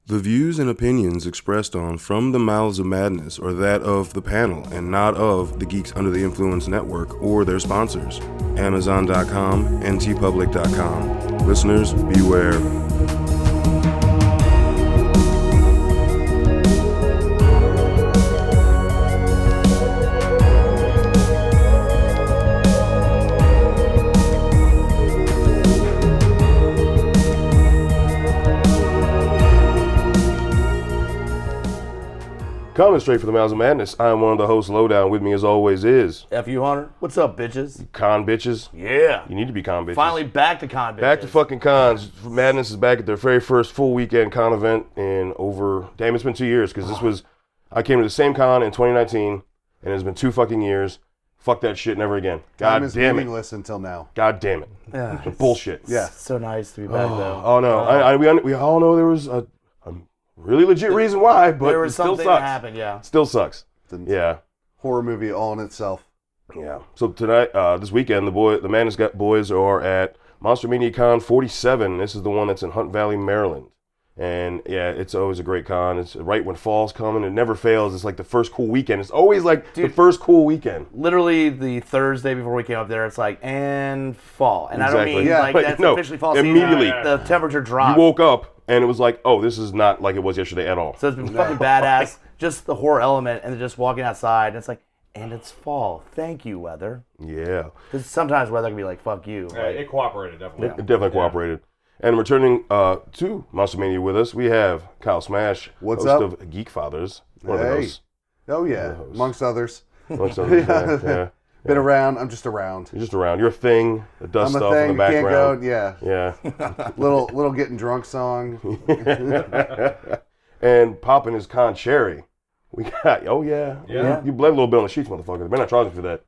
The views and opinions expressed on From the Mouths of Madness are that of the panel and not of the Geeks Under the Influence Network or their sponsors, Amazon.com and tpublic.com. Listeners, beware. Coming straight from the Mouths of Madness, I am one of the hosts, Lowdown. With me as always is... F.U. Hunter. What's up, bitches? Con bitches. Yeah. You need to be con bitches. Finally back to con bitches. Back to fucking cons. Madness is back at their very first full weekend con event in over... Damn, it's been 2 years, because this was... I came to the same con in 2019, and it's been 2 fucking years. Fuck that shit, never again. God Time damn is it. meaningless until now. God damn it. Yeah, It's bullshit. Yeah. So nice to be back, though. Oh, no. We all know there was a really legit reason why, but There it was still something sucks. that happened, yeah. Still sucks. It's a Yeah. horror movie all in itself. Yeah. So tonight, this weekend, the Madness boys are at Monster-Mania Con 47. This is the one that's in Hunt Valley, Maryland. And yeah, it's always a great con. It's right when fall's coming. It never fails. It's like the first cool weekend. It's always like the first cool weekend. Literally the Thursday before we came up there, it's like, and fall. And Exactly. I don't mean Yeah. like But that's no, officially fall season. immediately. The temperature You dropped. woke up and it was like, oh, this is not like it was yesterday at all. So it's been fucking badass. Just the horror element and then just walking outside. And it's like, and it's fall. Thank you, weather. Yeah. Because sometimes weather can be like, fuck you. Yeah, Like, it cooperated, definitely. It definitely cooperated. And returning to Monster Mania with us, we have Kyle Smash, What's host up? of Geek Fathers. One of the Hey. hosts. Oh, yeah. hosts. Amongst others. Amongst others, yeah. Been around. I'm just around. You're just around. You're a thing that does I'm a stuff thing. in the Can't go. background. Yeah. Yeah. Little getting drunk song. And popping his con cherry. We got, oh yeah. Yeah. You bled a little bit on the sheets, motherfucker. They're not charging for that.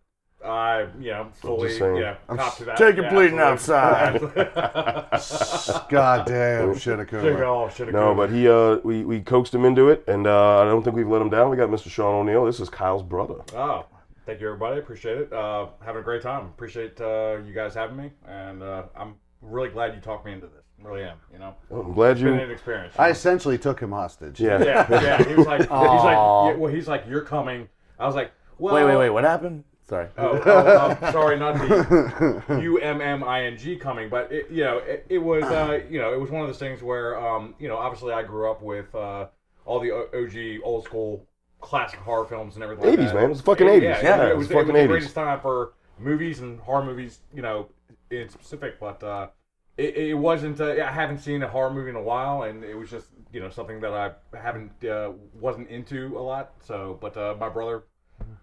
Fully, just saying. cop to that. take your Yeah, bleeding absolutely. outside. God damn. Shoulda, coulda. Should've, No, but he, we coaxed him into it, and I don't think we've let him down. We got Mr. Sean O'Neill. This is Kyle's brother. Oh, thank you, everybody. Appreciate it. Having a great time. Appreciate you guys having me, and I'm really glad you talked me into this. Really am. You know, I'm glad it's been you. an experience. I essentially took him hostage. Yeah. Yeah. He was like, Aw. he's like, you're coming. I was like, well, Wait. What happened? Sorry. Sorry, not the UMMING coming, but it was it was one of those things where obviously I grew up with all the OG old school classic horror films and everything. 80s, like that. man. It was the fucking 80s. Yeah, It was the fucking 80s. greatest time for movies and horror movies, in specific. But it wasn't. I haven't seen a horror movie in a while, and it was just something that I wasn't into a lot. So, but my brother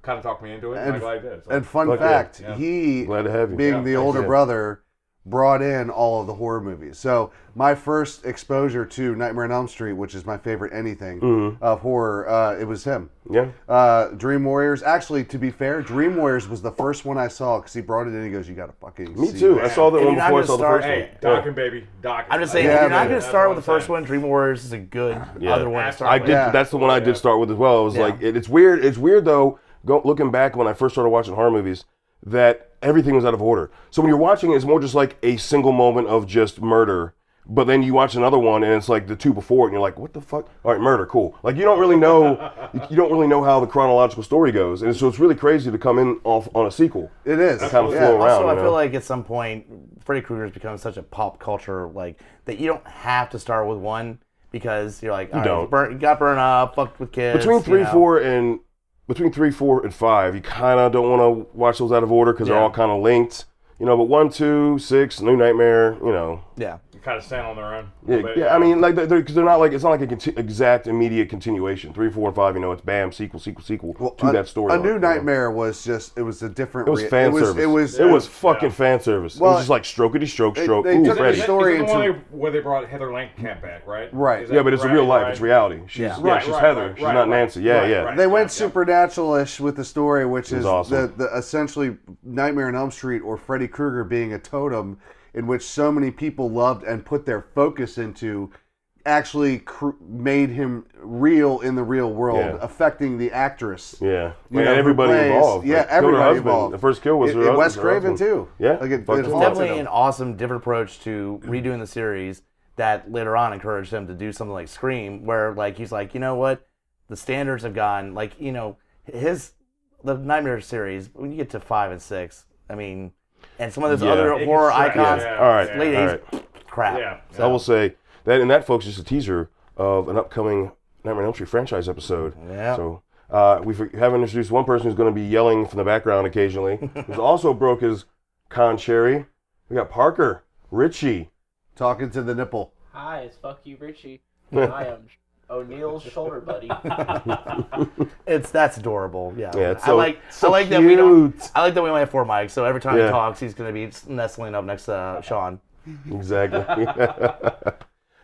kind of talked me into it, and I'm glad he did. So. And fun Fuck yeah. fact, Yeah. he, Glad to have you. being Yeah, the thanks, older man. brother, brought in all of the horror movies. So my first exposure to Nightmare on Elm Street, which is my favorite anything of horror, it was him. Yeah. Dream Warriors. Actually, to be fair, Dream Warriors was the first one I saw because he brought it in. He goes, "You got to fucking Me see too. this." I saw that And one you're not before I gonna saw the start- first Hey, one. Dockin', baby, Dockin'. I'm just saying, Yeah, if you're not man. going to start with the That's what I'm first one, Dream Warriors is a good Yeah. other one to start I with. did. Yeah. That's the one I did start with as well. It was Yeah. like it's weird. It's weird though. Looking back when I first started watching horror movies, that everything was out of order. So when you're watching, it's more just like a single moment of just murder. But then you watch another one and it's like the two before it, and you're like, what the fuck? All right, murder, cool. Like you don't really know. You don't really know how the chronological story goes, and so it's really crazy to come in off on a sequel. It is. Kind of Yeah. flow around. Also, I you know? feel like at some point, Freddy Krueger's become such a pop culture, like, that you don't have to start with one because you're like, all don't. right, you got burned up, fucked with kids. Between three, you know. 4, and between 3, 4, and 5, you kind of don't want to watch those out of order because they're Yeah. all kind of linked. But 1, 2, 6, New Nightmare, Yeah. kind of stand on their own. a Yeah, little bit, yeah. I mean, like because they're not like it's not like an exact immediate continuation. 3, 4, and 5, it's bam, sequel to that story. A New Nightmare was just, it was a different. It was fan service. It was fucking fan service. It Well, was just like strokety stroke. they Ooh, took the Freddy. story Is it the into- one where they brought Heather Langenkamp back, right? Right. Is that Yeah, but it's right? real life. Right. It's reality. She's Yeah. Right, she's right, Heather. right, She's right, not right. Nancy. Yeah, Right, yeah. right. They went Yeah. supernatural-ish with the story, which is awesome. the essentially Nightmare on Elm Street or Freddy Krueger being a totem in which so many people loved and put their focus into actually made him real in the real world, Yeah. affecting the actress. Yeah, You and know, who everybody plays- involved. Yeah, Like, killed her everybody husband. involved. The first kill was Wes Craven husband. too. Yeah, like it fucked haunted him. Definitely him. an awesome, different approach to redoing the series that later on encouraged him to do something like Scream, where like he's like, you know what, the standards have gone like the Nightmare series. When you get to 5 and 6, I mean, and some of those other horror icons, All right, late all 80s, right. crap. Yeah. So I will say that, and that, folks, is a teaser of an upcoming Nightmare on Elm Street franchise episode. Yeah. So we haven't introduced one person who's going to be yelling from the background occasionally, who's also broke his con cherry. We got Parker, Richie. Talking to the nipple. Hi, it's Fuck You, Richie. I am O'Neill's shoulder buddy. That's adorable. Yeah. Yeah, it's I like that we don't. I like that we only have 4 mics, so every time he talks, he's going to be nestling up next to Sean. Exactly.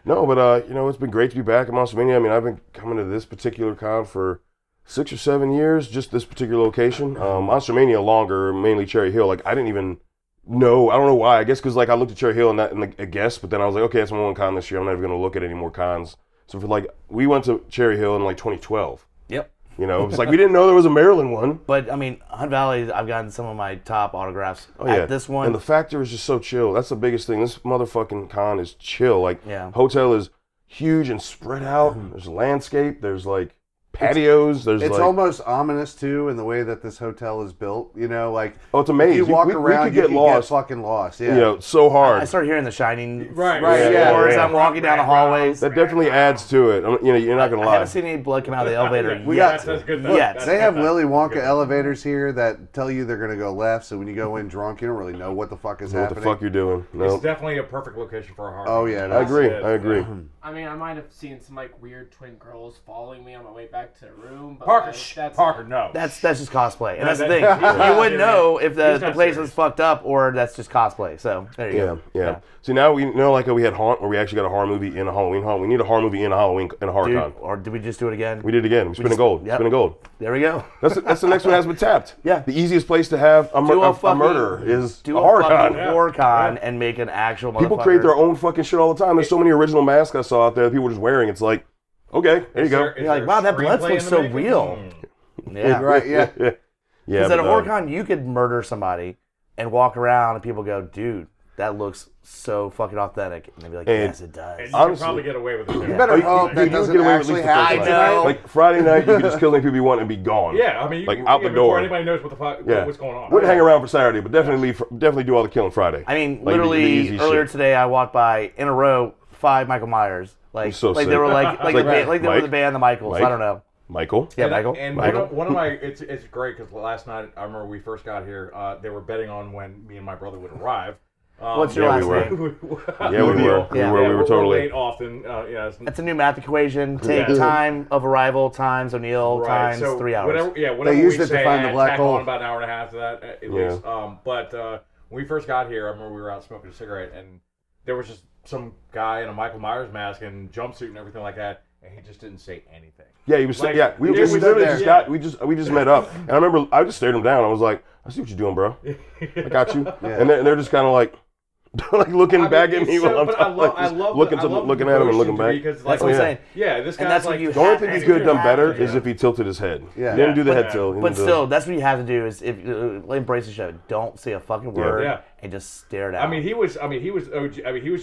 No, but it's been great to be back at Monster-Mania. I mean, I've been coming to this particular con for 6 or 7 years, just this particular location. Monster-Mania longer, mainly Cherry Hill. Like, I didn't even know. I don't know why. I guess because, like, I looked at Cherry Hill and I guess, but then I was like, okay, it's my one con this year. I'm not even going to look at any more cons. So, we went to Cherry Hill in, like, 2012. Yep. It's like we didn't know there was a Maryland one. But, I mean, Hunt Valley, I've gotten some of my top autographs at this one. And the factor is just so chill. That's the biggest thing. This motherfucking con is chill. Like, hotel is huge and spread out. There's landscape. There's, like, patios. It's almost ominous too in the way that this hotel is built. It's amazing. You walk around, we could you get get fucking lost. Yeah, so hard. I started hearing the Shining. Right, as I'm walking down the hallways. That definitely adds to it. You're not gonna lie. I haven't seen any blood come out of the elevator. That's good. They have Willy Wonka elevators here that tell you they're gonna go left. So when you go in drunk, you don't really know what the fuck is happening. What the fuck you're doing? No. It's definitely a perfect location for a horror. Oh yeah, I agree. I mean, I might have seen some like weird twin girls following me on my way back to the room. But Parker, no. That's just cosplay, and that's the thing. You wouldn't know if the place was fucked up or that's just cosplay. So there you go. Yeah. See, now we know, like we had Haunt, where we actually got a horror movie in a Halloween haunt. We need a horror movie in a Halloween in a horror con. Or did we just do it again? We did it again. We're spinning gold. Yep. Spinning gold. There we go. That's the next one has been tapped. Yeah. The easiest place to have a murder is a horror con. Horror con and make an actual motherfucker. People create their own fucking shit all the time. There's so many original masks I saw out there that people were just wearing. It's like, okay, there you go. You're like, wow, that blood looks so real. Yeah. Right. Yeah. Because at a horror con, you could murder somebody and walk around and people go, dude, that looks so fucking authentic. And they'd be like, yes, it does. And you can probably get away with it. You better hope that doesn't actually happen. I know. Like Friday night, you could just kill any people you want and be gone. Yeah, I mean, out the door. Before anybody knows what the fuck, what's going on. Wouldn't hang around for Saturday, but definitely do all the killing Friday. I mean, literally earlier today, I walked by in a row 5 Michael Myers. Like they were like they were the band the Michaels. I don't know. Michael? Yeah, Michael. And Michael. One of my, it's great because last night, I remember we first got here, they were betting on when me and my brother would arrive. What's your last name? We were totally late often. That's a new math equation. Take time of arrival times O'Neill times 3 hours. Whatever they used we it to find the black hole. About an hour and a half to that at least. But when we first got here, I remember we were out smoking a cigarette, and there was just some guy in a Michael Myers mask and jumpsuit and everything like that, and he just didn't say anything. Yeah, he was saying, we just met up, and I remember I just stared him down. I was like, I see what you're doing, bro. I got you. Yeah. And they're just kind of like looking back at me while I'm looking at him and looking back. That's what I'm saying. Yeah, this guy's that's like... The only thing he could have done better is if he tilted his head. Yeah. He didn't do the head tilt. But still, that's what you have to do is if embrace the show. Don't say a fucking word and just stare it out. I mean, he was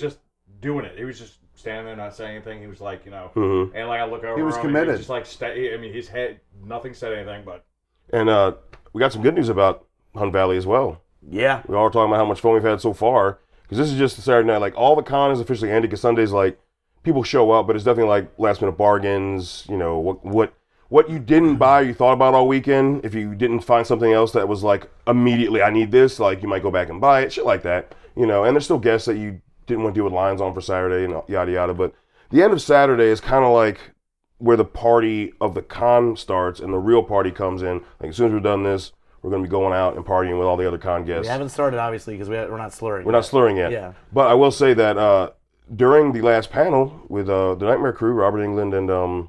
just doing it. He was just standing there, not saying anything. He was like, and like I look over, he was him, committed. And he was just like, his head, nothing said anything, but. And we got some good news about Hunt Valley as well. Yeah, we all are talking about how much fun we've had so far because this is just a Saturday night. Like all the con is officially ended because Sunday's like people show up, but it's definitely like last minute bargains. What you didn't buy, you thought about all weekend. If you didn't find something else that was like immediately, I need this, like you might go back and buy it, shit like that. And there's still guests that you didn't want to deal with lines on for Saturday and yada yada. But the end of Saturday is kind of like where the party of the con starts and the real party comes in. Like as soon as we're done this, we're going to be going out and partying with all the other con guests. We haven't started, obviously, because we're not slurring. We're not slurring yet. Yeah. But I will say that during the last panel with the Nightmare crew, Robert Englund and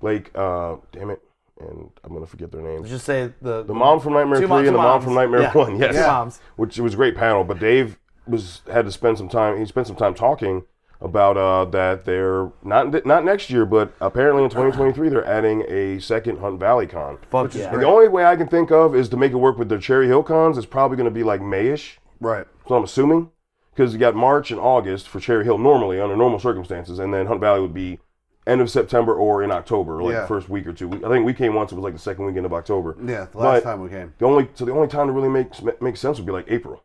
Blake, damn it, and I'm going to forget their names. Just say the mom from Nightmare 3 and the mom from Nightmare 1. Yes. Two moms. Which was a great panel. But Dave had to spend some time. He spent some time talking about that they're not next year, but apparently in 2023 they're adding a second Hunt Valley con. Fuck yeah. And the only way I can think of is to make it work with their Cherry Hill cons. It's probably going to be like Mayish. Right. So I'm assuming, because you got March and August for Cherry Hill normally under normal circumstances, and then Hunt Valley would be end of September or in October, like the first week or two. I think we came once; it was like the second weekend of October. Yeah, the last time we came. The only time to really make sense would be like April.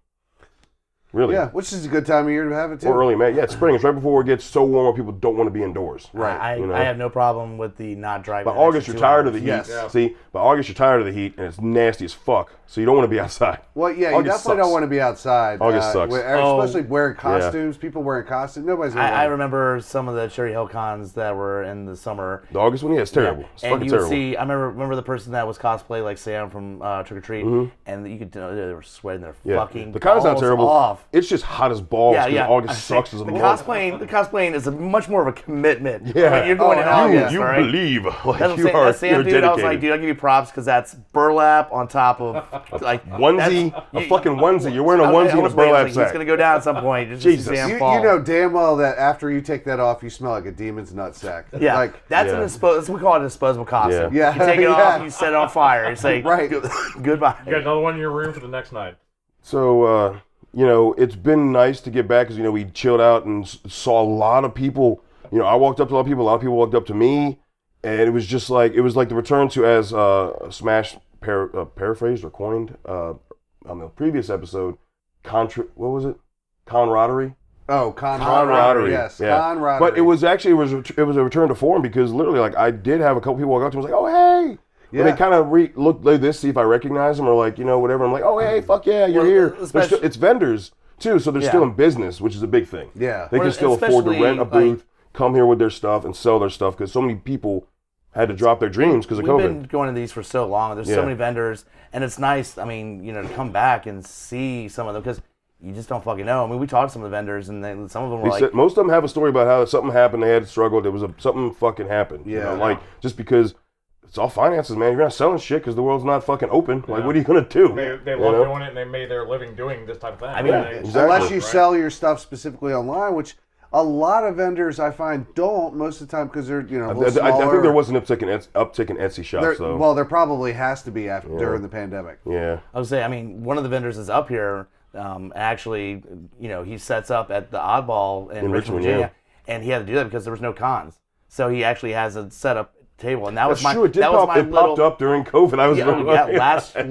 Really? Yeah, which is a good time of year to have it too. Or early May. Yeah, it's spring. It's right before it gets so warm where people don't want to be indoors. Right. I have no problem with the not driving. By August, you're tired of the heat. Yes. Yeah. See, by August, you're tired of the heat, and it's nasty as fuck. So you don't want to be outside. Well, yeah, you August definitely sucks. don't want to be outside. August sucks. Especially wearing costumes. People wearing costumes. Nobody's going to I remember some of the Cherry Hill cons that were in the summer. The August one, yeah, it's terrible. It's And fucking you would terrible. see, I remember the person that was cosplay like Sam from Trick or Treat, and you could tell they were sweating their Yeah. fucking The con's not balls terrible. off. It's just hot as balls. Yeah, 'cause yeah. August sucks as a the month. cosplaying is a much more of a commitment. Yeah. I mean, you're going in Oh, August, You all right? believe like That's what I'm you saying. are. That Sam You're dude, I was like, dedicated. dude, I'll give you props because that's burlap on top of like Onesie, a fucking onesie. You're wearing a onesie and a burlap He's sack. gonna go down at some point. Just Jesus. to see Sam You fall. know damn well that after you take that off, you smell like a demon's nutsack. Yeah, Like, that's Yeah. we call it a disposable costume. Yeah. You take it Yeah. off, you set it on fire. You say, Right. goodbye. You got another one in your room for the next night. So, it's been nice to get back because, we chilled out and saw a lot of people. I walked up to a lot of people walked up to me, and it was just like, the return to, as Smash paraphrased or coined on the previous episode, what was it? Camaraderie? Oh, Camaraderie. Yes, Yeah. camaraderie. But it was actually, it was a return to form because literally, like, I did have a couple people walk up to me and was like, oh, hey. Yeah. But they kind of looked like this, see if I recognize them or like, whatever. I'm like, oh, hey, fuck yeah, you're Well, here. especially- It's vendors, too, so they're Yeah. still in business, which is a big thing. Yeah. They can Well, still afford to especially, rent a like- booth, come here with their stuff, and sell their stuff because so many people had to drop their dreams because of We've COVID. been going to these for so long. There's Yeah. so many vendors, and it's nice. I mean, to come back and see some of them because you just don't fucking know. I mean, we talked to some of the vendors, and some of them were They like, said, most of them have a story about how something happened, they had struggled, something fucking happened. Yeah. Like, just because it's all finances, man. You're not selling shit because the world's not fucking open. Like, what are you going to do? They You love know? doing it, and they made their living doing this type of thing. I mean, They- exactly. Unless you Right? sell your stuff specifically online, which a lot of vendors I find don't most of the time because they're a little I smaller. think there was an uptick in Etsy shops, though. Well, there probably has to be after during the pandemic. Yeah. I would say, I mean, one of the vendors is up here. Actually, he sets up at the Oddball in Richmond, Virginia, and he had to do that because there was no cons. So he actually has a set up table, and that was That's my true. It did that was pop, my it little. popped up during COVID. I was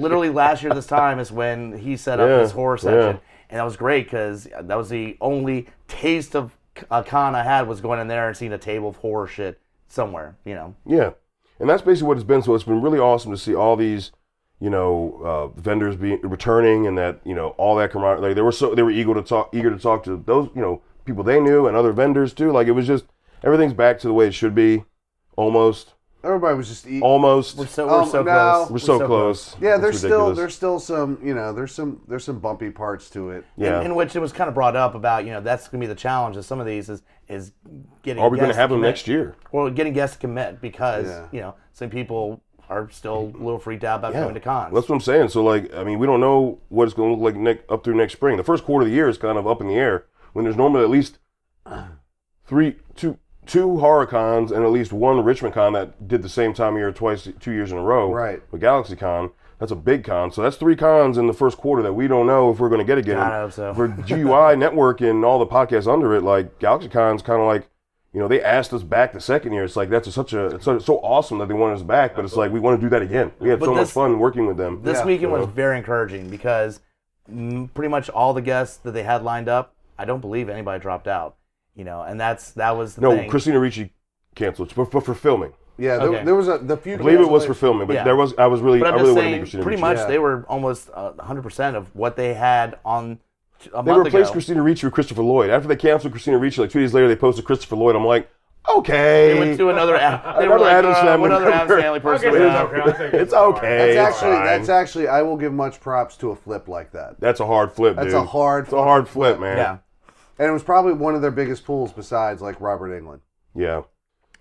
Literally last year this time is when he set up Yeah, his horror section, yeah. and that was great because that was the only taste of a con I had was going in there and seeing a table of horror shit somewhere. Yeah, and that's basically what it's been. So it's been really awesome to see all these, vendors returning, and that all that camaraderie. Like, they were eager to talk to those people they knew and other vendors too. Like, it was just everything's back to the way it should be, almost. Everybody was just eating. Almost. We're so no. close. We're so close. Yeah, It's there's ridiculous. still some there's some bumpy parts to it. Yeah. In which it was kind of brought up about that's going to be the challenge of some of these is getting. Are we going to guests have them commit. next year? Well, getting guests to commit because Yeah. some people are still a little freaked out about going to cons. That's what I'm saying. So, like, I mean, we don't know what it's going to look like up through next spring. The first quarter of the year is kind of up in the air when there's normally at least two horror cons and at least one Richmond con that did the same time of year 2 years in a row. Right. With Galaxy Con, that's a big con. So that's 3 cons in the first quarter that we don't know if we're going to get again. I hope so. For GUI Network and all the podcasts under it, like, Galaxy Con's kind of like, they asked us back the second year. It's like, it's so awesome that they want us back, but it's like, we want to do that again. We had so much fun working with them. This weekend was very encouraging because pretty much all the guests that they had lined up, I don't believe anybody dropped out. And that was the thing. No, Christina Ricci canceled for filming. Yeah, Okay. there was the few. I believe it was for filming, but Yeah. I really But I'm wanted just to meet saying, Christina pretty Ricci. much they were almost 100% of what they had on a They month replaced ago. Christina Ricci with Christopher Lloyd. After they canceled Christina Ricci, like 2 days later, they posted Christopher Lloyd. I'm like, okay. They went to another. They Another were like, Addams Family what other member. Addams Family person? Okay, we it's have? okay. I think It's okay. That's It's actually fine. I will give much props to a flip like that. That's a hard flip, That's dude. a hard. It's a hard flip, man. Yeah. And it was probably one of their biggest pools besides like Robert Englund. Yeah.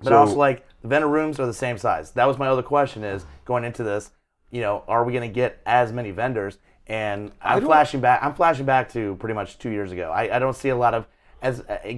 But also, like, the vendor rooms are the same size. That was my other question is, going into this, are we going to get as many vendors? And I'm flashing back to pretty much 2 years ago. I don't see a lot of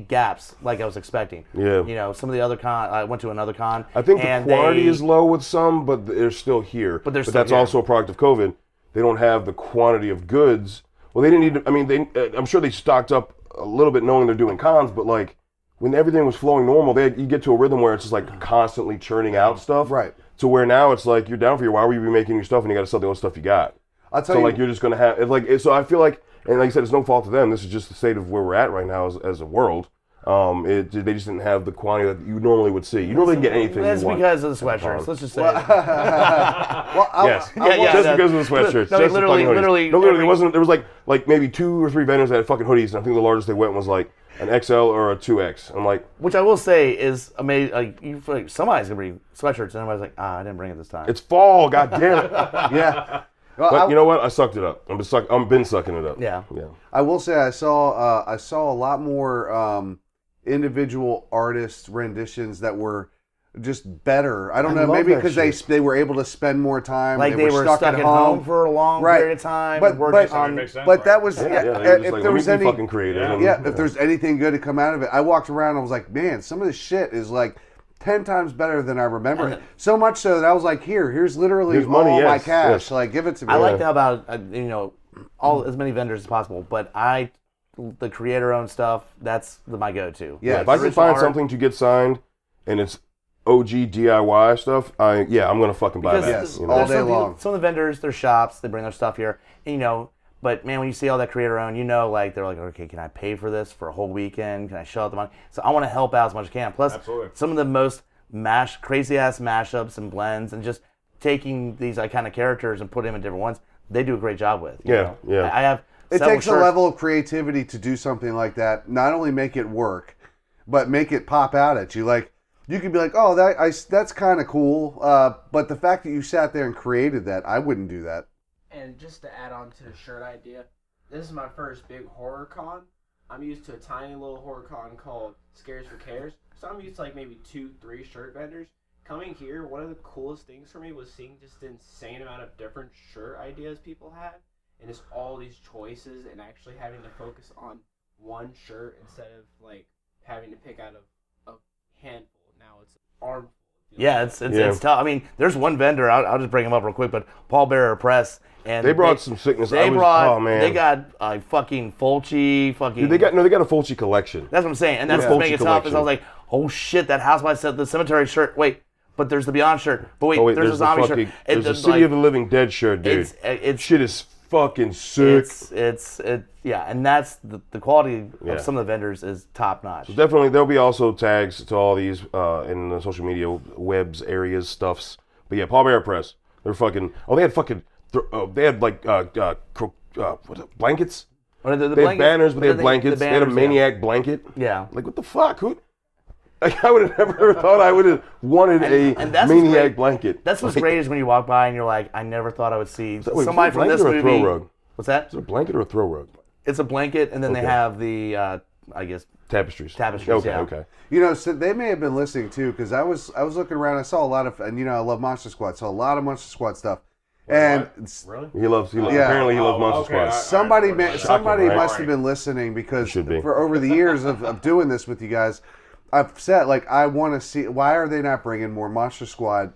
gaps like I was expecting. Yeah. Some of the other I went to another con. I think the and quantity is low with some, but they're still here. But they're still that's here. also a product of COVID. They don't have the quantity of goods. Well, they didn't need to, I mean, I'm sure they stocked up a little bit knowing they're doing cons, but like when everything was flowing normal, you get to a rhythm where it's just like constantly churning out stuff. Right. To where now it's like you're down for your, why would you be making new stuff and you got to sell the old stuff you got? I'll tell So you. like you're just gonna have so I feel like, and like I said, it's no fault to them. This is just the state of where we're at right now as a world. They just didn't have the quantity that you normally would see. You normally can get anything. That's you want. because of the sweatshirts. Let's just say. Yes, Yeah, just no. because of the sweatshirts. No, just literally- the fucking hoodies. literally No, literally, every- there wasn't. There was like maybe 2 or 3 vendors that had fucking hoodies, and I think the largest they went was like an XL or a 2X. I'm like, Which I will say is amazing. Like, you feel like somebody's gonna bring sweatshirts, and everybody's like, I didn't bring it this time. it's fall, god damn it. Yeah. Well, But you know what? I sucked it up. I've been sucking it up. Yeah. I will say I saw a lot more individual artist renditions that were just better. I don't know, love maybe that because they were able to spend more time. Like they were stuck at home for a long Right. period of time. But- and working but- on. Makes sense, But right? that was Yeah, yeah, they were just if like, there let was me be any fucking creative. Yeah. and- yeah, if there's anything good to come out of it, I walked around and I was like, man, some of this shit is like 10 times better than I remember it. So much so that I was like, here's literally Here's money, all my yes, cash. yes. Like, give it to me. I like that about all as many vendors as possible. But the creator-owned stuff, that's my go-to. Yeah, If I can Original find art. something to get signed and it's OG DIY stuff, I'm gonna fucking buy Because that. Yes, you know? all there's day some people- long. Some of the vendors, their shops, they bring their stuff here, and, but man, when you see all that creator-owned, like they're like, okay, can I pay for this for a whole weekend? Can I shell out the money? So I want to help out as much as I can. Plus, Absolutely. some of the most crazy-ass mashups and blends, and just taking these iconic characters and putting them in different ones, they do a great job with. you Yeah, know? yeah. I have. It several takes a shirts- level of creativity to do something like that. Not only make it work, but make it pop out at you. Like you could be like, "Oh, that's kind of cool," but the fact that you sat there and created that, I wouldn't do that. And just to add on to the shirt idea, this is my first big horror con. I'm used to a tiny little horror con called Scares for Cares. So I'm used to like maybe 2-3 shirt vendors. Coming here, one of the coolest things for me was seeing just the insane amount of different shirt ideas people had. And just all these choices and actually having to focus on one shirt instead of like having to pick out a handful. Now it's an armful. Yeah, it's tough. I mean, there's one vendor. I'll just bring him up real quick, but Paul Bearer Press, and They brought some sickness. They man. got fucking Fulci, fucking. Dude, they got a Fulci collection. That's what I'm saying, and that's Yeah. what's making it Fulci tough. Is I was collection. like, oh shit, that House by the Cemetery shirt. Wait, but there's the Beyond shirt. But wait, Oh wait, there's a the zombie fucking, shirt. there's a It's City like- of the Living Dead shirt, dude. It's Shit is fucking sick. yeah, and that's the quality Yeah. of some of the vendors is top notch. Definitely, there'll be also tags to all these in the social media webs areas stuffs. But yeah, Paul Bearer Press. They're fucking. Oh, they had fucking. They had like blankets. Or the They had blankets- banners, but they had the blankets. They had a banners, maniac blanket. Yeah. Like what the fuck? Who? Like, I would have never thought I would have wanted and that's what's maniac great. blanket. That's what's Like, great is when you walk by and you're like, I never thought I would see wait, somebody is it a from this blanket or a movie. throw rug? What's that? Is it a blanket or a throw rug? It's a blanket, and then they Okay. have the, I guess, Tapestries. Tapestries, Okay, yeah. okay. You know, so they may have been listening too, because I was looking around. I saw a lot of, and I love Monster Squad, so a lot of Monster Squad stuff. And Really? He loves. Yeah. Apparently, he loves Oh, Monster okay, Squad. somebody Shocking, somebody right? must have been listening, because Should be. for over the years of doing this with you guys, I've said, like, I want to see, why are they not bringing more Monster Squad?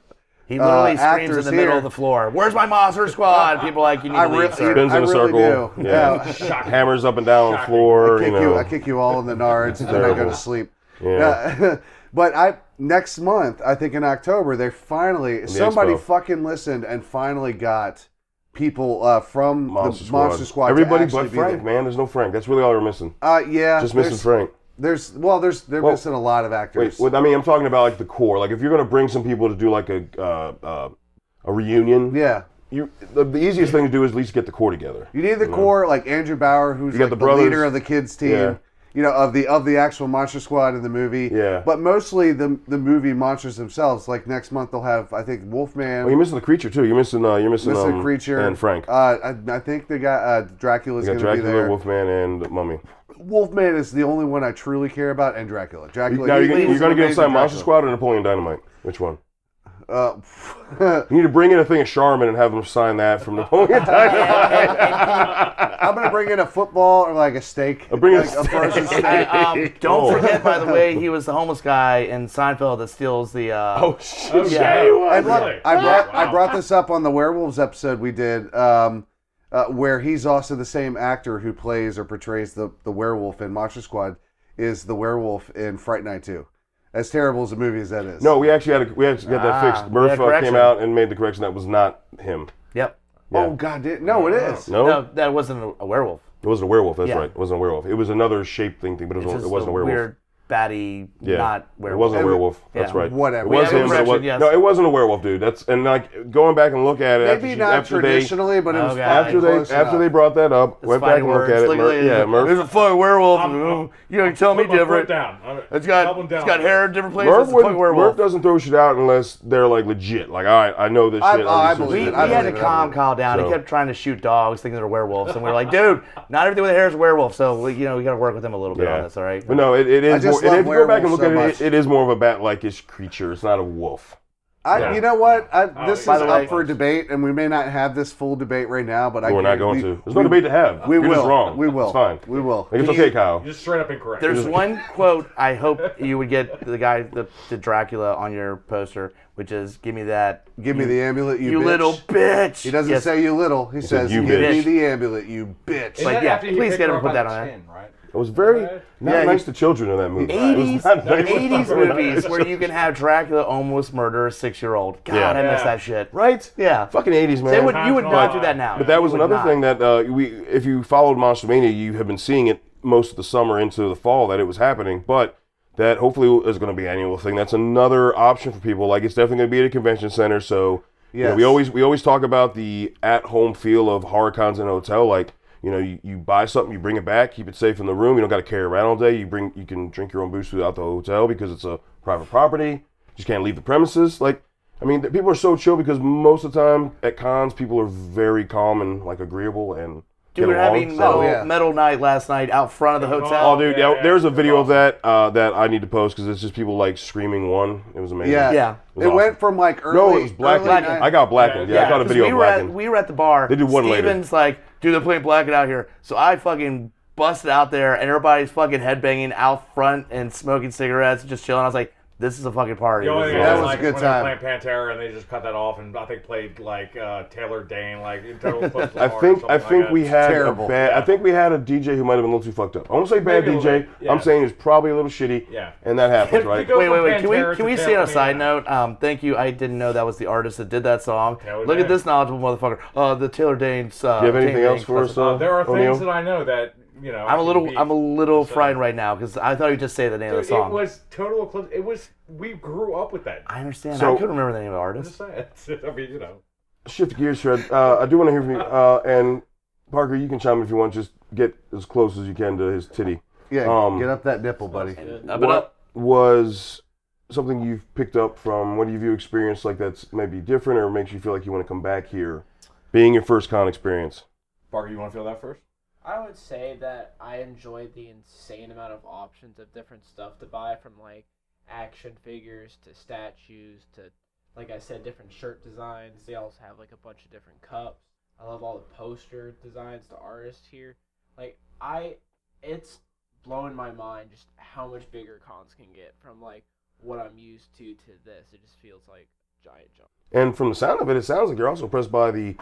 he literally screams in actors the middle here. of the floor, "Where's my Monster Squad?" People are like, you need to leave, sir. Spins in a really circle. do. Yeah. Hammers up and down the floor. I kick you all in the nards, and then I go Terrible. to sleep. Yeah. But next month, I think in October, they finally, somebody Expo. fucking listened and finally got people from Monster the Squad. Monster Squad. Everybody to but actually be Frank, man. There's no Frank. That's really all we're missing. there. Yeah, Just missing Frank. They're missing a lot of actors. Wait, I mean, I'm talking about like the core. Like, if you're gonna bring some people to do like a reunion, Yeah. the easiest thing to do is at least get the core together. You need the core, like Andrew Bauer, who's You got like the the brothers. leader of the kids team. Yeah. Of the actual Monster Squad in the movie. Yeah. But mostly the movie monsters themselves. Like next month they'll have, I think, Wolfman. Well, you're missing the creature too. You're missing Mr. Creature and Frank. I think they got Dracula's You going got to be Dracula, there. Wolfman, and Mummy. Wolfman is the only one I truly care about, and Dracula. Dracula. Now, you're he's gonna an get amazing inside Monster Dracula. Squad or Napoleon Dynamite? Which one? Uh, You need to bring in a thing of Charmin and have them sign that from Napoleon Dynamite. I'm gonna bring in a football or like a steak. I'll bring in like a frozen steak. steak. Don't Oh. forget, by the way, he was the homeless guy in Seinfeld that steals the. Oh shit! Yeah. Yeah, you are. And look, Really? I Wow. brought this up on the werewolves episode we did. where he's also the same actor who plays or portrays the werewolf in Monster Squad, is the werewolf in Fright Night 2. As terrible as a movie as that is. No, we actually got that fixed. Murph correction. came out and made the correction that was not him. Yep. Yeah. Oh God, no, it is. No, that wasn't a werewolf. It wasn't a werewolf. That's Yeah. right. It wasn't a werewolf. It was another shape thing, but it wasn't a werewolf. Weird, batty, Yeah. not werewolf. It wasn't a werewolf. That's Yeah. right. Whatever. It was Yeah, him, but it was, correction, yes. no, it wasn't a werewolf, dude. And like going back and look at it. Maybe not traditionally, but it was Okay. After they brought that up, went back and looked at it. Murph, There's a fucking werewolf. you know, you tell me Put my foot different. down. It's got hair in different places. Murph, It's a fucking Murph werewolf. doesn't throw shit out unless they're like legit. Like, all right, I know this shit. I researched believe We it. it. I had to believe it. calm Kyle down. So- He kept trying to shoot dogs, thinking they're werewolves, and we were like, "Dude, not everything with a hair is a werewolf." So we got to work with him a little bit on this, all right? But no, it is. just More, love if you go back and look at werewolves so it, it is more of a bat-like-ish creature. It's not a wolf. You know what? This is By the way- up for debate, and we may not have this full debate right now, but We're not going to. There's no debate to have. We You're will. just wrong. We will. It's fine. We will. Like, it's okay, Kyle. You're just straight up incorrect. There's one quote I hope you would get the guy, the Dracula on your poster, which is, "Give me that, Give me the amulet, you you bitch. little bitch." He doesn't Yes. say you little. He says, "You give me bitch." the amulet, you bitch. Isn't like, that yeah, after he please picked get her him up to put by that the on there. chin, right? It was very not Yeah, nice to children in that movie. It was 80s, not nice. 80s movies where you can have Dracula almost murder a 6-year-old. God, Yeah. I miss Yeah. that shit. Right? Yeah. Fucking 80s, man. You would not do that now. But that was You would another not. thing that if you followed Monster-Mania, you have been seeing it most of the summer into the fall that it was happening. But that hopefully is going to be an annual thing. That's another option for people. Like, it's definitely going to be at a convention center. So you know, Yes. we always talk about the at-home feel of horror cons in a hotel. Like, you know, you buy something, you bring it back, keep it safe in the room. You don't got to carry it around all day. You can drink your own booze throughout the hotel because it's a private property. You just can't leave the premises. Like, I mean, people are so chill because most of the time at cons, people are very calm and like agreeable and Dude, we were get along. having So- metal night last night out front of the hotel. Oh, dude, Yeah, there's a it's video awesome. of that I need to post because it's just people like screaming one. It was amazing. Yeah. Yeah. It was It awesome. went from like early. No, it was blackened. early Blackened. I got blackened. Yeah, I got a 'cause video we of were blackened. we were at the bar. They did one later. Steven's like, "Dude, they're playing Blackened out here." So I fucking busted out there, and everybody's fucking headbanging out front and smoking cigarettes, just chilling. I was like, "This is a fucking party." The only This thing is That I was a like good when time. they were playing Pantera and they just cut that off and I think played like Taylor Dane like in Total Eclipse of the I Heart or think something like we that. had Terrible. a bad. Yeah. I think we had a DJ who might have been a little too fucked up. I won't say bad Maybe a little DJ. bit, yeah. I'm saying he was probably a little shitty. Yeah. And that happens, right? Go Wait, from wait. Can Pantera we to see on a Taylor side Dane. note? Thank you. I didn't know that was the artist that did that song. Taylor Look at Dane. this knowledgeable motherfucker. The Taylor Dane's. Do Do you have anything else for us? There are O'Neal? things that I know that you know. I'm a little So- frightened right now because I thought you'd just say the name of Dude, the song. it was Total Eclipse. It was. We grew up with that. I understand. So- I couldn't remember the name of the I'm artist. just saying. I mean, you know. Shift gears, Shred. I do want to hear from you. And Parker, you can chime in if you want. Just get as close as you can to his titty. Yeah, Get up that nipple, buddy. Up and up. Was something you've picked up from what have you experienced like that's maybe different or makes you feel like you want to come back here, being your first con experience? Parker, you want to feel that first? I would say that I enjoyed the insane amount of options of different stuff to buy, from like action figures to statues to, like I said, different shirt designs. They also have like a bunch of different cups. I love all the poster designs, the artists here. Like it's blowing my mind just how much bigger cons can get from like what I'm used to this. It just feels like a giant jump. And from the sound of it, it sounds like you're also impressed by the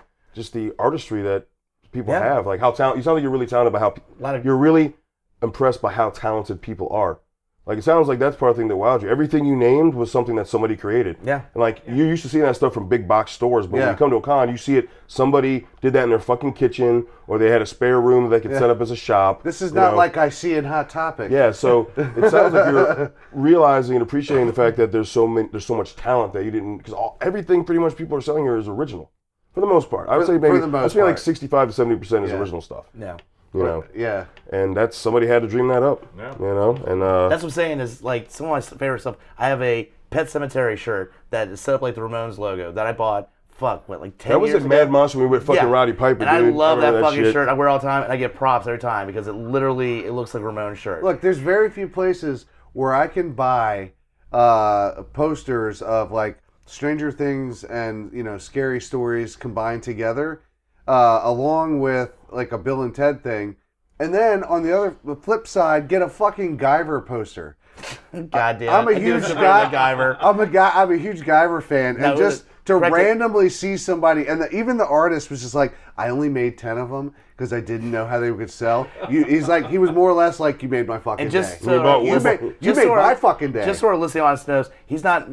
artistry that people Yeah. have. Like how talented. You sound like you're really talented by how you're really impressed by how talented people are. Like it sounds like that's part of the thing that wowed you. Everything you named was something that somebody created. Yeah. And like you're used to seeing that stuff from big box stores, but when Yeah. you come to a con, you see it. Somebody did that in their fucking kitchen, or they had a spare room that they could set up as a shop. This is you not know. like I see in Hot Topic. Yeah, so it sounds like you're realizing and appreciating the fact that there's so much talent that you didn't, because everything pretty much people are selling here is original, for the most part. I would say maybe the most I'd say like part. 65 to 70% is Yeah. original stuff. Yeah. You know, Yeah. and that's somebody had to dream that up. Yeah. You know, and That's what I'm saying is like some of my favorite stuff. I have a Pet Cemetery shirt that is set up like the Ramones logo that I bought. Like 10 that was years at ago. Mad Monster when we went fucking Yeah. Roddy Piper, And I dude. love that remember fucking shit. shirt. I wear it all the time, and I get props every time because it looks like a Ramones shirt. Look, there's very few places where I can buy posters of like Stranger Things and scary stories combined together, along with like a Bill and Ted thing, and then on the flip side, get a fucking Guyver poster. Goddamn, I'm a I do huge support guy. the Guyver. I'm a huge Guyver fan, No, and just to correct it. randomly see somebody, and even the artist was just like, I only made 10 of them because I didn't know how they would sell. He's like, he was more or less like, you made my fucking And just day. so You made my fucking day. Just so our listening audience knows, he's not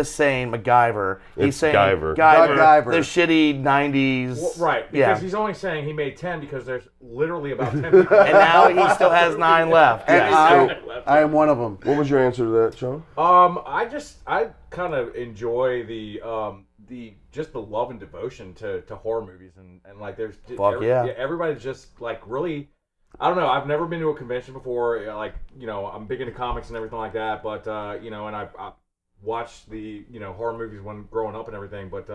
saying MacGyver. He's It's saying Guyver. Guyver. the shitty 90s. Well, right, because Yeah. he's only saying he made 10 because there's literally about 10 people. And now he still has 9 left. And Yeah. I am one of them. What was your answer to that, Sean? I kind of enjoy the just the love and devotion to horror movies and like there's everybody's just like really, I don't know, I've never been to a convention before, like, you know, I'm big into comics and everything like that, but you know, and I watched the, you know, horror movies when growing up and everything, but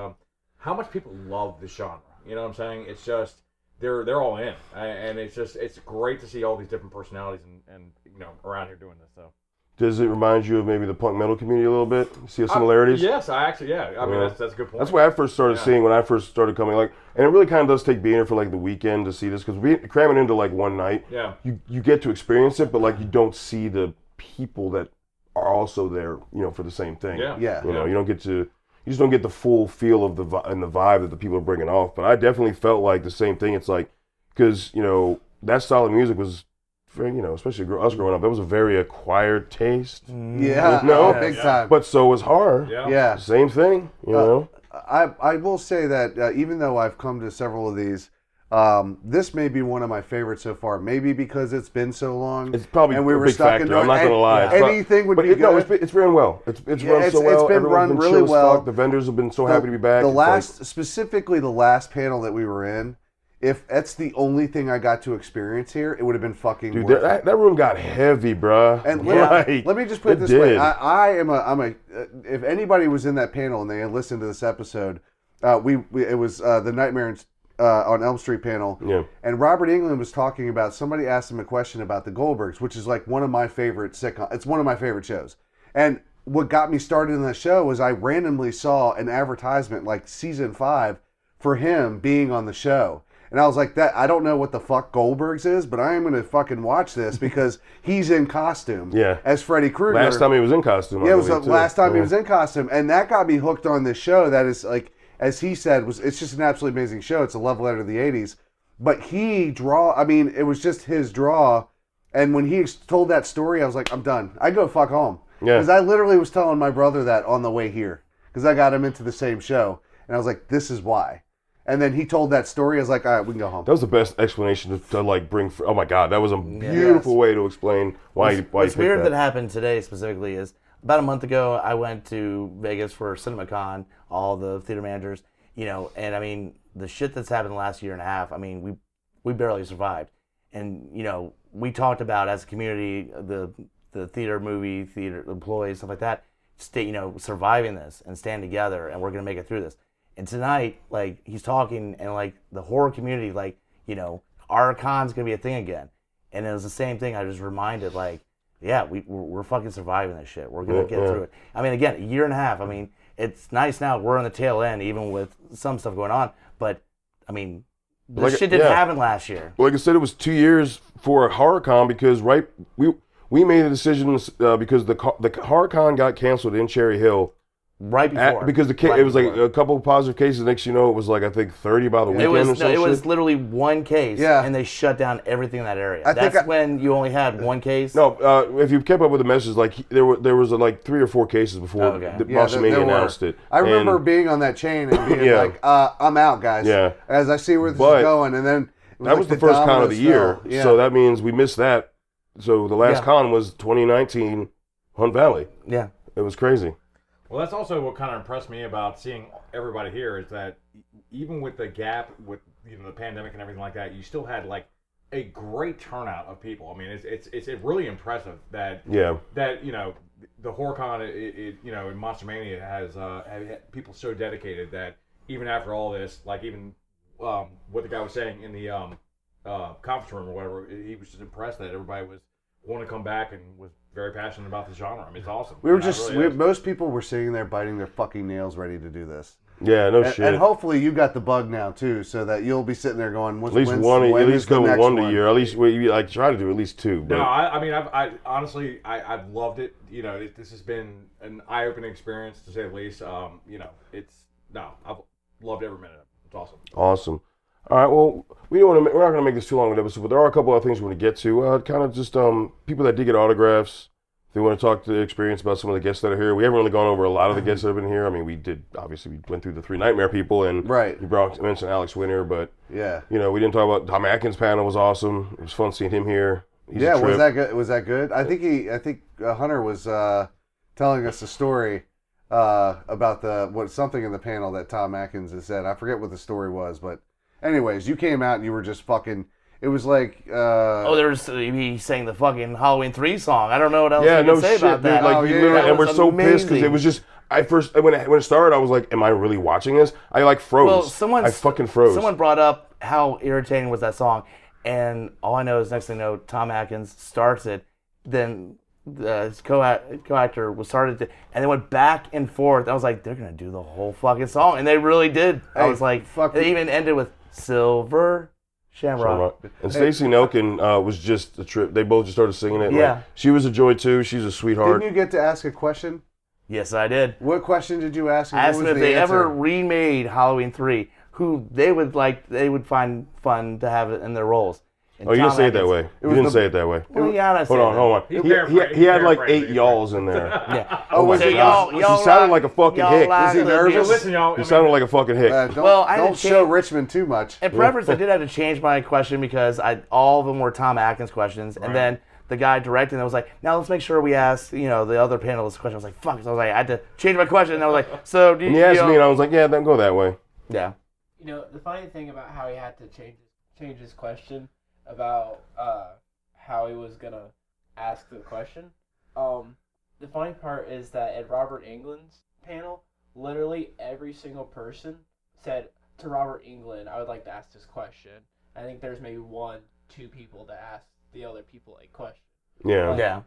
how much people love the genre, you know what I'm saying? It's just they're all in, and it's great to see all these different personalities and you know, around here doing this. So Does it remind you of maybe the punk metal community a little bit? See the similarities? Yes, I actually, I mean, that's a good point. That's what I first started seeing when I first started coming. Like, and it really kind of does take being here for like the weekend to see this, because we cram it into like one night. Yeah. You get to experience it, but like you don't see the people that are also there, you know, for the same thing. Yeah. Yeah. You know, you just don't get the full feel of the vibe that the people are bringing off. But I definitely felt like the same thing. It's like, because, you know, that style of music was very, you know, especially us growing up, that was a very acquired taste. Yeah, No? big time. But so was horror. Yeah. Yeah. Same thing, you know. I will say that even though I've come to several of these, this may be one of my favorites so far. Maybe because it's been so long. It's probably and we a were big stuck factor. into it. I'm not going to lie. It's not- Anything would but be good. No, it's run well. It's run so well. It's been Everyone's run been really chill as well. fuck. The vendors have been so happy to be back. The It's last, like, specifically the last panel that we were in, if that's the only thing I got to experience here, it would have been fucking dude, worth it. that room got heavy, bruh. And Like, let me just put it this did. way: I'm a. If anybody was in that panel and they had listened to this episode, it was the Nightmare on Elm Street panel. Yeah. And Robert Englund was talking about, somebody asked him a question about the Goldbergs, which is like one of my favorite sitcoms. It's one of my favorite shows. And what got me started in that show was I randomly saw an advertisement like season 5 for him being on the show. And I was like, I don't know what the fuck Goldbergs is, but I am going to fucking watch this because he's in costume as Freddy Krueger. Last time he was in costume. Yeah, it was the last time he was in costume. And that got me hooked on this show that is, like, as he said, it's just an absolutely amazing show. It's a love letter to the 80s. But it was just his draw. And when he told that story, I was like, I'm done. I go fuck home. Yeah. Because I literally was telling my brother that on the way here. Because I got him into the same show. And I was like, this is why. And then he told that story. I was like, all right, we can go home. That was the best explanation to like bring. Oh my god, that was a beautiful way to explain why you What's picked weird that. that happened today specifically is about a month ago I went to Vegas for CinemaCon, all the theater managers, you know, and I mean the shit that's happened the last year and a half. I mean we barely survived, and you know we talked about as a community the theater employees, stuff like that, surviving this and stand together, and we're gonna make it through this. And tonight, like, he's talking, and, like, the horror community, like, you know, our con's going to be a thing again. And it was the same thing. I was reminded, like, yeah, we're fucking surviving this shit. We're going to get through it. I mean, again, a year and a half. I mean, it's nice now. We're on the tail end, even with some stuff going on. But, I mean, this shit didn't happen last year. Like I said, it was 2 years for HorrorCon because we made the decision because the HorrorCon got canceled in Cherry Hill. Right before. Because it was like a couple of positive cases. Next, you know, it was like, I think 30 by the weekend or something. It was literally one case, and they shut down everything in that area. That's when you only had one case? No, if you kept up with the message, like, there was like 3 or 4 cases before Monster-Mania announced it. I remember being on that chain and being like, I'm out, guys. Yeah. As I see where this is going. And then that was the first con of the year. Yeah. So that means we missed that. So the last con was 2019, Hunt Valley. Yeah. It was crazy. Well, that's also what kind of impressed me about seeing everybody here is that even with the gap with the pandemic and everything like that, you still had like a great turnout of people. I mean, it's really impressive that the HorrorCon in Monster-Mania has had people so dedicated that even after all this, like even what the guy was saying in the conference room or whatever, he was just impressed that everybody was wanting to come back and was very passionate about the genre. I mean, it's awesome. Most people were sitting there biting their fucking nails ready to do this. Yeah, no shit. And hopefully you got the bug now too, so that you'll be sitting there going, at least go one a year. At least we like try to do at least 2. But. No, I mean, I honestly, I've loved it. You know, this has been an eye-opening experience to say the least. I've loved every minute of it. It's awesome. Awesome. All right, well, we're not going to make this too long of an episode, but there are a couple of things we want to get to. Kind of just people that did get autographs. If they want to talk to the experience about some of the guests that are here. We haven't really gone over a lot of the guests that have been here. I mean, we went through the 3 Nightmare people, and Right. we mentioned Alex Winter, but Yeah. we didn't talk about Tom Atkins' panel. Was awesome. It was fun seeing him here. He's a Yeah, was trip. that good? Was that good? I think Hunter was telling us a story about something in the panel that Tom Atkins has said. I forget what the story was, but anyways, you came out and you were just fucking. It was like. He sang the fucking Halloween 3 song. I don't know what else Yeah, you no can say shit, about dude. that. Like, Oh, you yeah, literally, that and we're was so pissed because it amazing. was just. When it started, I was like, "Am I really watching this?" I like froze. I fucking froze. Someone brought up how irritating was that song, and all I know is next thing you know, Tom Atkins starts it, then his co-actor was started to, and they went back and forth. I was like, they're gonna do the whole fucking song, and they really did. I Hey, was like, fuck they you. even ended with Silver Shamrock. And Stacey Noken was just a trip. They both just started singing it. Yeah. Like, she was a joy too. She's a sweetheart. Didn't you get to ask a question? Yes, I did. What question did you ask? And I asked what them was if the they answer? ever remade Halloween 3, who they would find fun to have it in their roles. And Oh, you didn't Tom say it that Atkins- way. You didn't say it that way. Well, yeah, I said Hold on. He He had like paraphrased 8 it. y'alls in there. Yeah. Oh, was So it? y'all He sounded like a fucking y'all hick. like Was he the nervous? music. Listen, y'all. He sounded like a fucking hick. Don't Well, I don't didn't show change- Richmond too much. In preference, I did have to change my question because all of them were Tom Atkins questions, and then the guy directing it was like, "Now let's make sure we ask, the other panelists question." I was like, "Fuck!" So I was like, I had to change my question, and I was like, "So do you?" And he asked me, and I was like, "Yeah, don't go that way." Yeah. The funny thing about how he had to change his question about how he was gonna ask the question. The funny part is that at Robert Englund's panel, literally every single person said to Robert Englund, "I would like to ask this question." I think there's maybe 1-2 people that asked the other people a question. Yeah. Like, Yeah.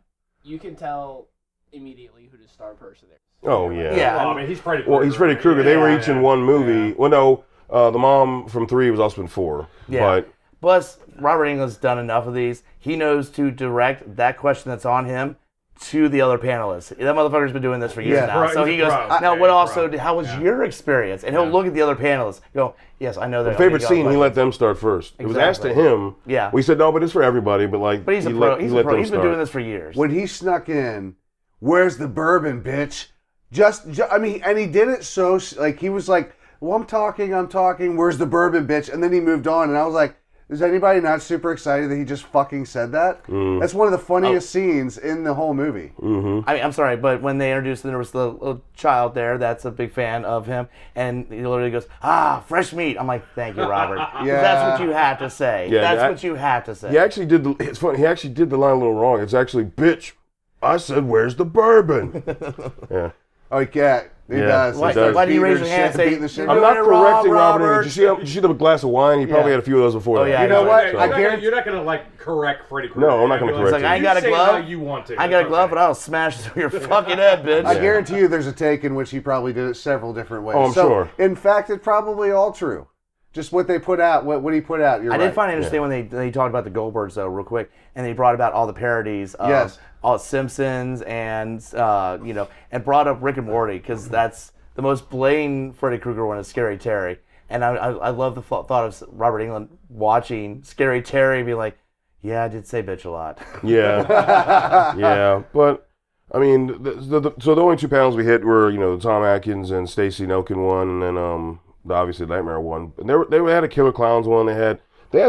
You can tell immediately who the star person is. Oh, yeah. Yeah. Well, I mean, he's Freddy Krueger. Well, he's Freddy Krueger. They were each in one movie. Yeah. Well, no, the mom from 3 was also in 4. Yeah. But Plus, Robert Englund's done enough of these. He knows to direct that question that's on him to the other panelists. That motherfucker's been doing this for years Yeah. now. Bro, So he's he a goes, pro. "Now, Yeah, what he's a also? pro. How was Yeah. your experience?" And he'll look at the other panelists. Go, "Yes, I know that." favorite scene, he let them start first. It was asked to Exactly. him. Yeah. We said, no, but it's for everybody. But like, But he's a he pro. let- He's he a let pro. them He's been start. doing this for years. When he snuck in, where's the bourbon, bitch? I mean, and he did it so, like, he was like, well, I'm talking, where's the bourbon, bitch? And then he moved on, and I was like, is anybody not super excited that he just fucking said that? That's one of the funniest scenes in the whole movie. I mean, I'm sorry, but when they introduced him, there was the little child there that's a big fan of him, and he literally goes, fresh meat. I'm like, thank you, Robert. Yeah. That's what you had to say. Yeah, That's that- what you had to say. He actually did. It's funny. He actually did the line a little wrong. It's actually, bitch. I said, where's the bourbon? Yeah. Oh, yeah, he Yeah. does. Why- He does. why do you Beating raise the your hand and shit- say, beating the shit "You're out I'm of not doing it wrong, correcting Robert. Robert." Did you see the glass of wine? He probably Yeah. had a few of those before Oh, that. yeah, You know what? You're I not guarantee- You're not gonna like correct Freddy Krueger. No, I'm not gonna You're correct It's like, I ain't you got a say it glove. how you want to. I got a That's glove, okay. but I'll smash it through your fucking head, bitch. I guarantee you there's a take in which he probably did it several different ways. Oh, I'm sure. In fact, it's probably all true. Just what they put out, what he put out, you're I right. did find it interesting when they talked about the Goldbergs, though, real quick, and they brought about all the parodies of Yes. all Simpsons and, and brought up Rick and Morty, because that's the most blatant Freddy Krueger one is Scary Terry. And I love the thought of Robert Englund watching Scary Terry and be like, yeah, I did say bitch a lot. Yeah. Yeah. But, I mean, so the only 2 panels we hit were, the Tom Atkins and Stacey Noken one, and then obviously the Nightmare one. And they had a Killer Clowns one. They had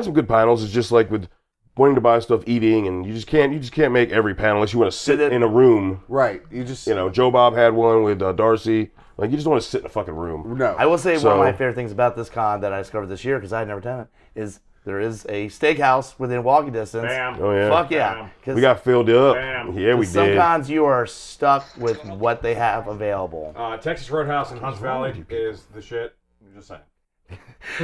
some good panels. It's just like with wanting to buy stuff, eating, and you just can't make every panel unless you want to sit in a room. Right. You just, Joe Bob had one with Darcy. Like, you just want to sit in a fucking room. no. I will say one So- of my favorite things about this con that I discovered this year, because I had never done it, is there is a steakhouse within walking distance. Bam. Oh, yeah. Fuck yeah. Bam. 'Cause We got filled up. Bam. Yeah, we some did. cons you are stuck with what they have available. Texas Roadhouse in Hunts Valley is the shit. I'm just saying.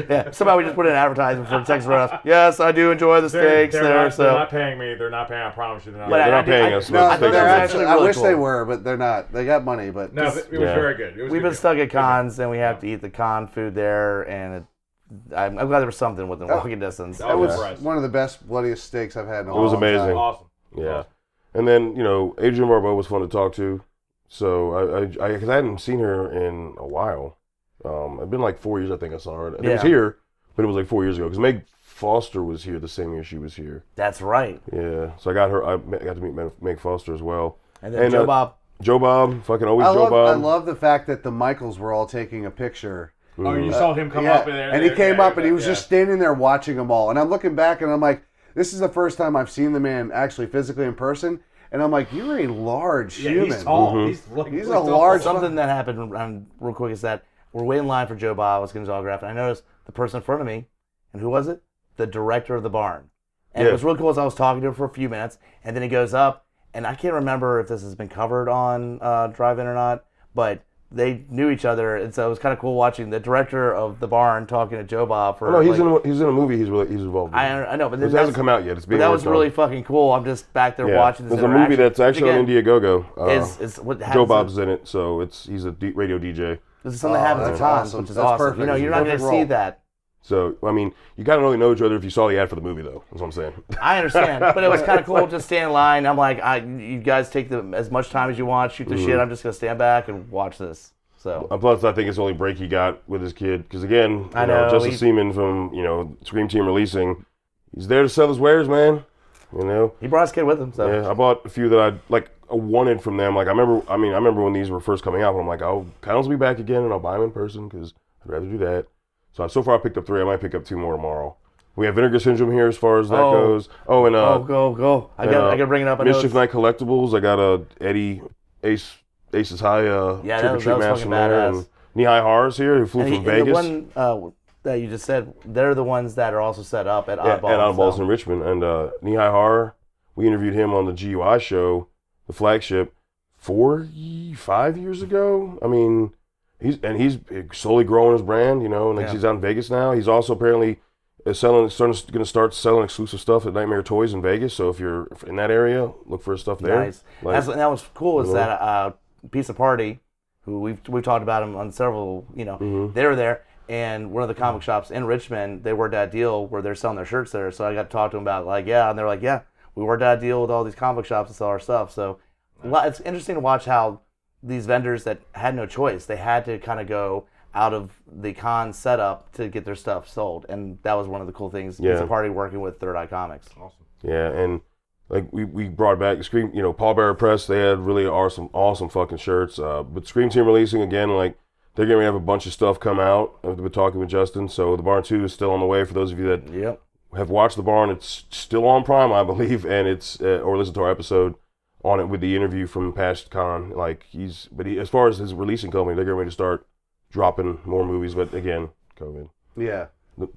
Yeah, somehow we just put in an advertisement for Texas Roadhouse. Yes, I do enjoy the steaks they're there. not, they're not paying me. They're not paying. I promise you, they're not. But They're I not did- paying I- us. No, but I thought steak that was is- actually I really wish they cool. were, but they're not. They got money, but no, it was Yeah. very good. It was a We've good been deal. stuck at cons, and we have to eat the con food there, and I'm glad there was something within walking distance. Oh, that was Christ. one of the best, bloodiest steaks I've had in a It was long amazing. time. Awesome. Yeah. Awesome. And then, Adrienne Barbeau was fun to talk to. So, because I hadn't seen her in a while. It'd been like 4 years, I think I saw her. And it was Yeah. here, but it was like 4 years ago because Meg Foster was here the same year she was here. That's right. Yeah, so I got to meet Meg Foster as well. And then Joe Bob. Joe Bob, fucking always Joe Bob. I love the fact that the Michaels were all taking a picture. Oh, you saw him come up in there. And he came up and he was just standing there watching them all. And I'm looking back and I'm like, this is the first time I've seen the man actually physically in person. And I'm like, you're a large human. He's tall. Mm-hmm. He's a large. Something that happened real quick is that we're waiting in line for Joe Bob. I was getting his autograph, and I noticed the person in front of me, and who was it? The director of the barn. And it was really cool as I was talking to him for a few minutes, and then he goes up, and I can't remember if this has been covered on Drive-In or not, but they knew each other, and so it was kind of cool watching the director of the barn talking to Joe Bob for. Oh, no, he's in a movie. He's involved in. I know, but it hasn't come out yet. It's being. But that was really fucking cool. I'm just back there watching this. There's a movie that's actually on Indiegogo. Joe Bob's in it, so he's a radio DJ. This is something that happens at times, which is awesome. Perfect. You know, you're not going to see that. So, I mean, you got to really know each other if you saw the ad for the movie, though. That's what I'm saying. I understand, but it was kind of cool to stand in line. I'm like, you guys take as much time as you want, shoot the shit. I'm just going to stand back and watch this. So. Plus, I think it's the only break he got with his kid. Because, again, Justice Seaman from, Scream Team Releasing, he's there to sell his wares, man. You know? He brought his kid with him, so. Yeah, I bought a few that I wanted from them. Like, I remember when these were first coming out, but I'm like, Pounds will be back again, and I'll buy them in person, because I'd rather do that. So far I picked up 3. I might pick up 2 more tomorrow. We have Vinegar Syndrome here as far as that goes. Oh, and go. I got to bring it up. Mischief Night Collectibles. I got a Eddie Aces High that was mask from there, badass. and Knee High Horrors here who flew from Vegas. And the one that you just said, they're the ones that are also set up at Oddballs. At Oddballs in Richmond, and Knee High Horror. We interviewed him on the GUI show, the flagship, 5 years ago. I mean. He's slowly growing his brand, and he's out in Vegas now. He's also apparently going to start selling exclusive stuff at Nightmare Toys in Vegas. So if you're in that area, look for his stuff there. Nice. And that was cool is that Pizza Party, who we've talked about him on several, they were there, and one of the comic shops in Richmond, they worked out a deal where they're selling their shirts there. So I got to talk to them about and they're like, yeah, we worked out a deal with all these comic shops to sell our stuff. So it's interesting to watch how these vendors that had no choice, they had to kind of go out of the con setup to get their stuff sold, and that was one of the cool things. It's a party working with Third Eye Comics. Awesome. Yeah, and like we brought back Scream, Paul Bearer Press. They had really awesome fucking shirts. But Scream Team Releasing again, like they're gonna have a bunch of stuff come out. I've been talking with Justin, so the Barn 2 is still on the way. For those of you that have watched the Barn, it's still on Prime, I believe, and it's or listen to our episode on it with the interview from past con. Like as far as his releasing company, they're getting ready to start dropping more movies. But again, COVID. Yeah.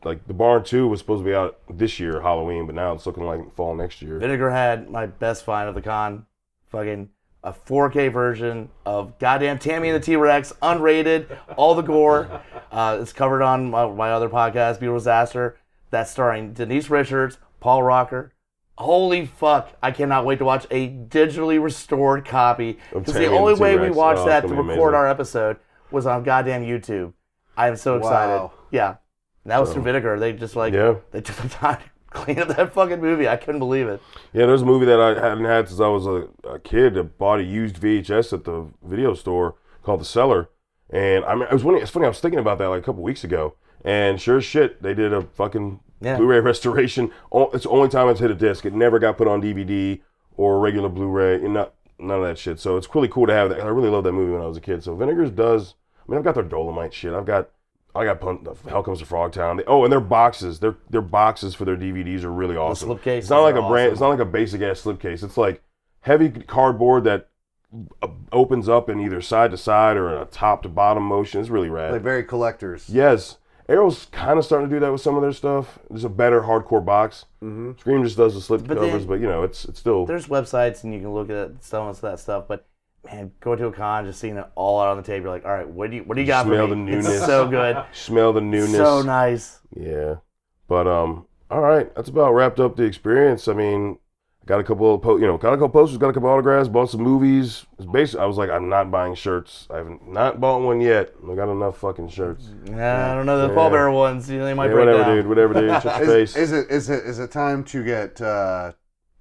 Like the Barn 2 was supposed to be out this year, Halloween, but now it's looking like fall next year. Vinegar had my best find of the con, fucking a 4K version of goddamn Tammy and the T-Rex, unrated, all the gore. It's covered on my other podcast, Beautiful Disaster. That's starring Denise Richards, Paul Rocker. Holy fuck, I cannot wait to watch a digitally restored copy. Because the only way we watched that to record our episode was on goddamn YouTube. I am so excited. Wow. Yeah. And that was through Vinegar. They just they took the time to clean up that fucking movie. I couldn't believe it. Yeah, there's a movie that I hadn't had since I was a kid. I bought a used VHS at the video store called The Cellar. And it's funny, I was thinking about that like a couple weeks ago. And sure as shit, they did a fucking Blu-ray restoration. It's the only time it's hit a disc. It never got put on DVD or regular Blu-ray, and none of that shit. So it's really cool to have that. I really loved that movie when I was a kid. So Vinegars does. I mean, I've got their Dolomite shit. I got Hell Comes to Frogtown. And their boxes. Their boxes for their DVDs are really awesome. The slipcase. It's not like a brand. It's not like a basic ass slipcase. It's like heavy cardboard that opens up in either side to side or in a top to bottom motion. It's really rad. Like very collectors. Yes. Arrow's kind of starting to do that with some of their stuff. There's a better hardcore box. Mm-hmm. Scream just does the slip covers, but it's still. There's websites and you can look at some of that stuff, but man, going to a con, just seeing it all out on the table, you're like, all right, what do you got for me? Smell the newness. It's so good. Smell the newness. So nice. Yeah, but all right, that's about wrapped up the experience. I mean, got a couple of posters, got a couple autographs, bought some movies. It's basically, I was like, I'm not buying shirts. I haven't not bought one yet. I got enough fucking shirts. I don't know the Paul Bearer ones. They might break down. Whatever, dude. Shut your face. Is it time to get to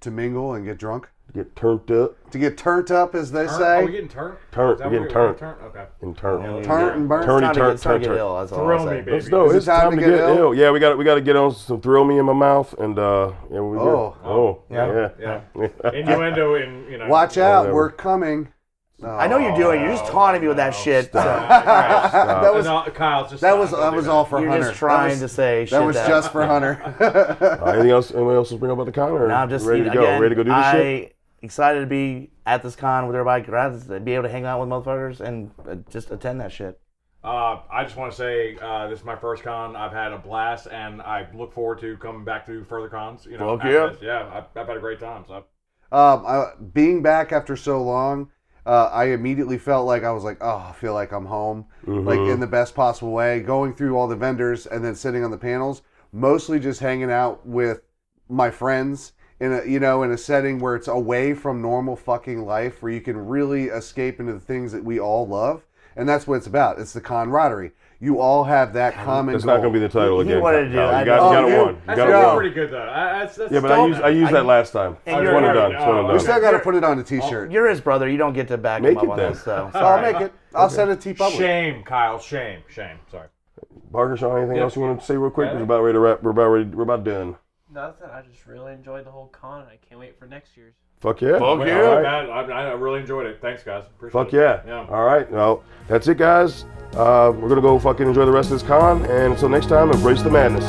mingle and get drunk? Get turned up. To get turned up, as they Are say. we getting turned? Turnt. Is that We're what getting we're turnt. Okay. And turnt. Turnt and burnt. Turny, It's time to get turn. ill. That's all Thrill I'll me, say. baby. Let's know. Is it It's time to get ill. Yeah, we got to get on some thrill me in my mouth and yeah, we Oh. good. Oh, Yeah. yeah. Innuendo and, you know. Watch out, whatever. we're coming. I know you're doing it. You're just taunting me with that shit. So. That was No, Kyle, just that stop. was Don't that do was that. all for You're Hunter. just trying to say shit. That was just for Hunter. Anything else? Anyone else to bring up about the con? Or No, I'm just ready to go. again, Ready to go do this shit? Excited to be at this con with everybody. Glad to be able to hang out with motherfuckers and just attend that shit. I just want to say this is my first con. I've had a blast, and I look forward to coming back to further cons. You know, Fuck after yeah. this. Yeah, I've had a great time. So. Being back after so long, I immediately felt like I was like, oh, I feel like I'm home, like in the best possible way. Going through all the vendors and then sitting on the panels, mostly just hanging out with my friends in a setting where it's away from normal fucking life, where you can really escape into the things that we all love, and that's what it's about. It's the camaraderie. You all have that common. It's not going to be the title He again. wanted to do Kyle. it. You got you- one. You That's got no. one. pretty good though. Yeah, but I used that last time. And It's you're- one and done. It's one and Oh, We done. still got to put it on a t-shirt. You're his brother. You don't get to back Make him up it on then. this. So. So I'll make it. I'll send it to public. Shame, Kyle. Shame. Sorry. Parker, Sean, anything Yeah. else you want to say real quick? Yeah. We're about ready to wrap. We're about done. Nothing. I just really enjoyed the whole con, and I can't wait for next year's. Fuck yeah. Well, All right. I really enjoyed it. Thanks, guys. Appreciate Fuck it. yeah. All right. Well, that's it, guys. We're going to go fucking enjoy the rest of this con. And until next time, embrace the madness.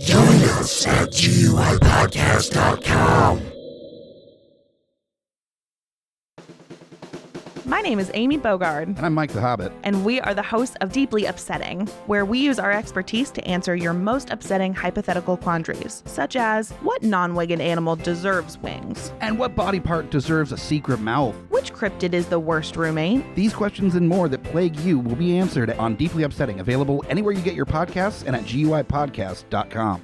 Join us at GUIPodcast.com. My name is Amy Bogard, And I'm Mike the Hobbit. and we are the hosts of Deeply Upsetting, where we use our expertise to answer your most upsetting hypothetical quandaries, such as what non-winged animal deserves wings? And what body part deserves a secret mouth? Which cryptid is the worst roommate? These questions and more that plague you will be answered on Deeply Upsetting, available anywhere you get your podcasts and at GUIPodcast.com.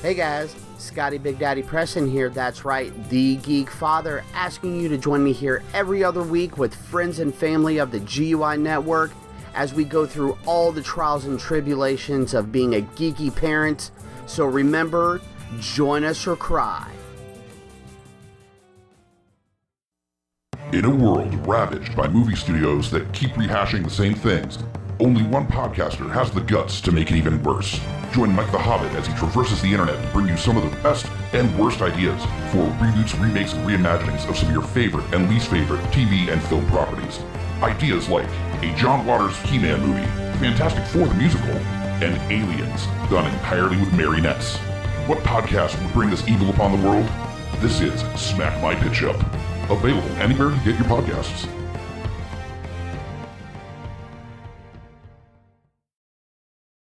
Hey guys, Scotty Big Daddy Preston here. That's right, the Geek Father, asking you to join me here every other week with friends and family of the GUI Network as we go through all the trials and tribulations of being a geeky parent. So remember, join us or cry. In a world ravaged by movie studios that keep rehashing the same things, only one podcaster has the guts to make it even worse. Join Mike the Hobbit as he traverses the internet to bring you some of the best and worst ideas for reboots, remakes, and reimaginings of some of your favorite and least favorite TV and film properties. Ideas like a John Waters He-Man movie, Fantastic Four the musical, and Aliens, done entirely with marionettes. What podcast would bring this evil upon the world? This is Smack My Pitch Up. Available anywhere you get your podcasts.